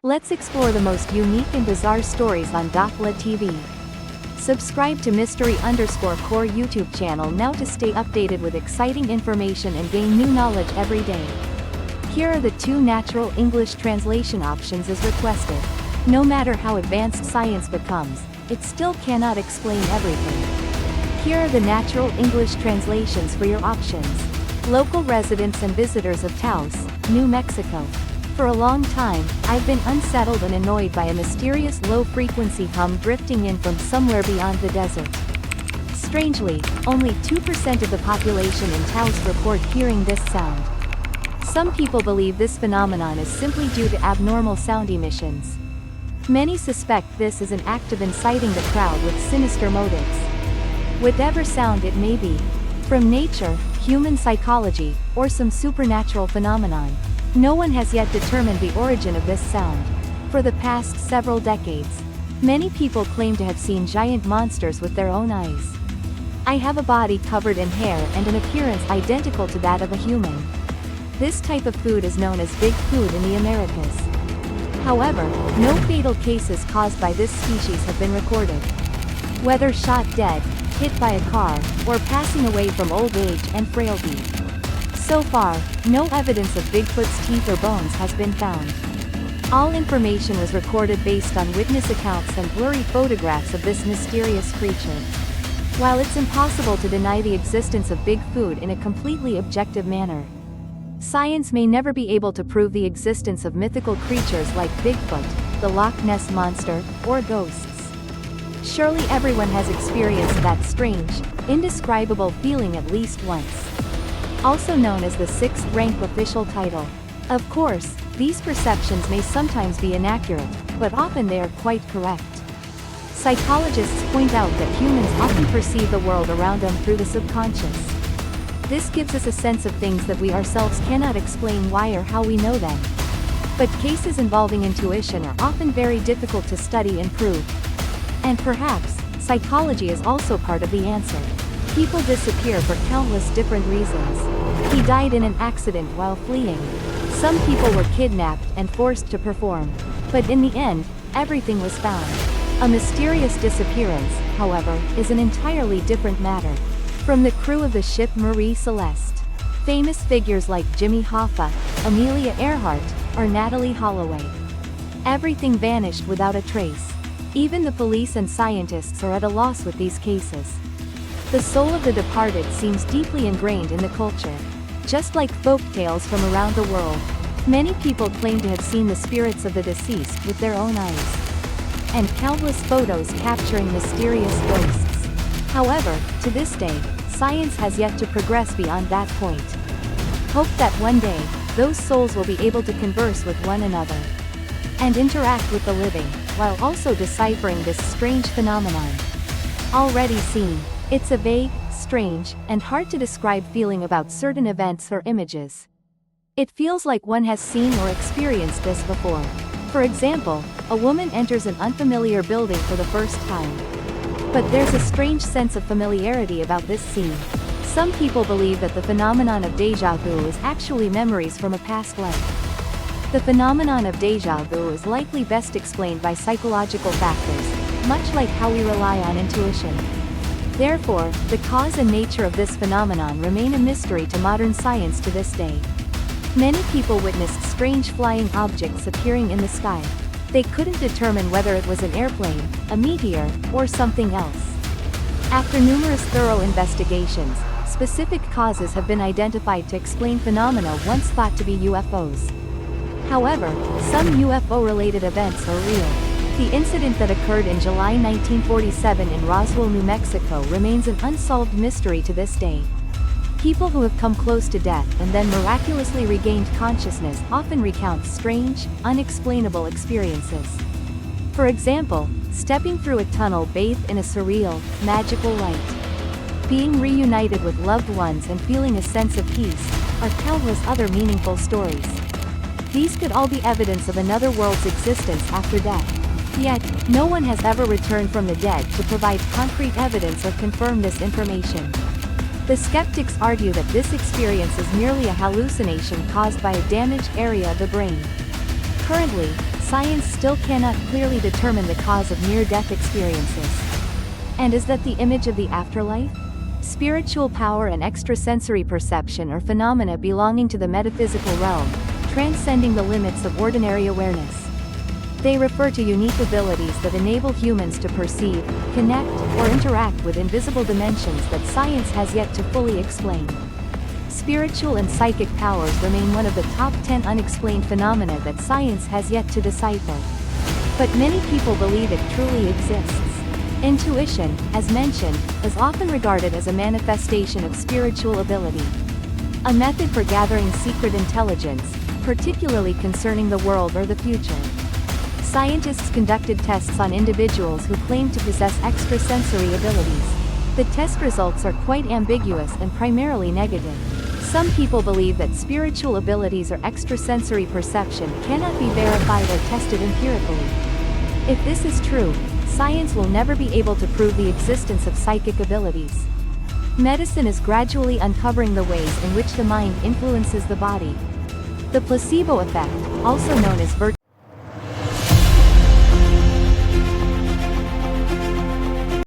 Let's explore the most unique and bizarre stories on Baffled TV. Subscribe to Mystery_Core YouTube channel now to stay updated with exciting information and gain new knowledge every day. Here are the 2 natural English translation options as requested. No matter how advanced science becomes, it still cannot explain everything. Here are the natural English translations for your options. Local residents and visitors of Taos, New Mexico. For a long time, I've been unsettled and annoyed by a mysterious low-frequency hum drifting in from somewhere beyond the desert. Strangely, only 2% of the population in Taos report hearing this sound. Some people believe this phenomenon is simply due to abnormal sound emissions. Many suspect this is an act of inciting the crowd with sinister motives. Whatever sound it may be, from nature, human psychology, or some supernatural phenomenon, no one has yet determined the origin of this sound. For the past several decades, many people claim to have seen giant monsters with their own eyes. I have a body covered in hair and an appearance identical to that of a human. This type of food is known as Bigfoot in the Americas. However, no fatal cases caused by this species have been recorded. Whether shot dead, hit by a car, or passing away from old age and frailty. So far, no evidence of Bigfoot's teeth or bones has been found. All information was recorded based on witness accounts and blurry photographs of this mysterious creature. While it's impossible to deny the existence of Bigfoot in a completely objective manner, science may never be able to prove the existence of mythical creatures like Bigfoot, the Loch Ness Monster, or ghosts. Surely everyone has experienced that strange, indescribable feeling at least once. Also known as the 6th rank official title. Of course, these perceptions may sometimes be inaccurate, but often they are quite correct. Psychologists point out that humans often perceive the world around them through the subconscious. This gives us a sense of things that we ourselves cannot explain why or how we know them. But cases involving intuition are often very difficult to study and prove. And perhaps, psychology is also part of the answer. People disappear for countless different reasons. He died in an accident while fleeing. Some people were kidnapped and forced to perform. But in the end, everything was found. A mysterious disappearance, however, is an entirely different matter. From the crew of the ship Marie Celeste, famous figures like Jimmy Hoffa, Amelia Earhart, or Natalie Holloway. Everything vanished without a trace. Even the police and scientists are at a loss with these cases. The soul of the departed seems deeply ingrained in the culture. Just like folk tales from around the world, many people claim to have seen the spirits of the deceased with their own eyes. And countless photos capturing mysterious ghosts. However, to this day, science has yet to progress beyond that point. Hope that one day, those souls will be able to converse with one another and interact with the living, while also deciphering this strange phenomenon. Already seen. It's a vague, strange, and hard to describe feeling about certain events or images. It feels like one has seen or experienced this before. For example, a woman enters an unfamiliar building for the first time. But there's a strange sense of familiarity about this scene. Some people believe that the phenomenon of déjà vu is actually memories from a past life. The phenomenon of déjà vu is likely best explained by psychological factors, much like how we rely on intuition. Therefore, the cause and nature of this phenomenon remain a mystery to modern science to this day. Many people witnessed strange flying objects appearing in the sky. They couldn't determine whether it was an airplane, a meteor, or something else. After numerous thorough investigations, specific causes have been identified to explain phenomena once thought to be UFOs. However, some UFO-related events are real. The incident that occurred in July 1947 in Roswell, New Mexico remains an unsolved mystery to this day. People who have come close to death and then miraculously regained consciousness often recount strange, unexplainable experiences. For example, stepping through a tunnel bathed in a surreal, magical light. Being reunited with loved ones and feeling a sense of peace are countless other meaningful stories. These could all be evidence of another world's existence after death. Yet, no one has ever returned from the dead to provide concrete evidence or confirm this information. The skeptics argue that this experience is merely a hallucination caused by a damaged area of the brain. Currently, science still cannot clearly determine the cause of near-death experiences. And is that the image of the afterlife? Spiritual power and extrasensory perception are phenomena belonging to the metaphysical realm, transcending the limits of ordinary awareness. They refer to unique abilities that enable humans to perceive, connect, or interact with invisible dimensions that science has yet to fully explain. Spiritual and psychic powers remain one of the top 10 unexplained phenomena that science has yet to decipher. But many people believe it truly exists. Intuition, as mentioned, is often regarded as a manifestation of spiritual ability. A method for gathering secret intelligence, particularly concerning the world or the future. Scientists conducted tests on individuals who claimed to possess extrasensory abilities. The test results are quite ambiguous and primarily negative. Some people believe that spiritual abilities or extrasensory perception cannot be verified or tested empirically. If this is true, science will never be able to prove the existence of psychic abilities. Medicine is gradually uncovering the ways in which the mind influences the body. The placebo effect, also known as virtual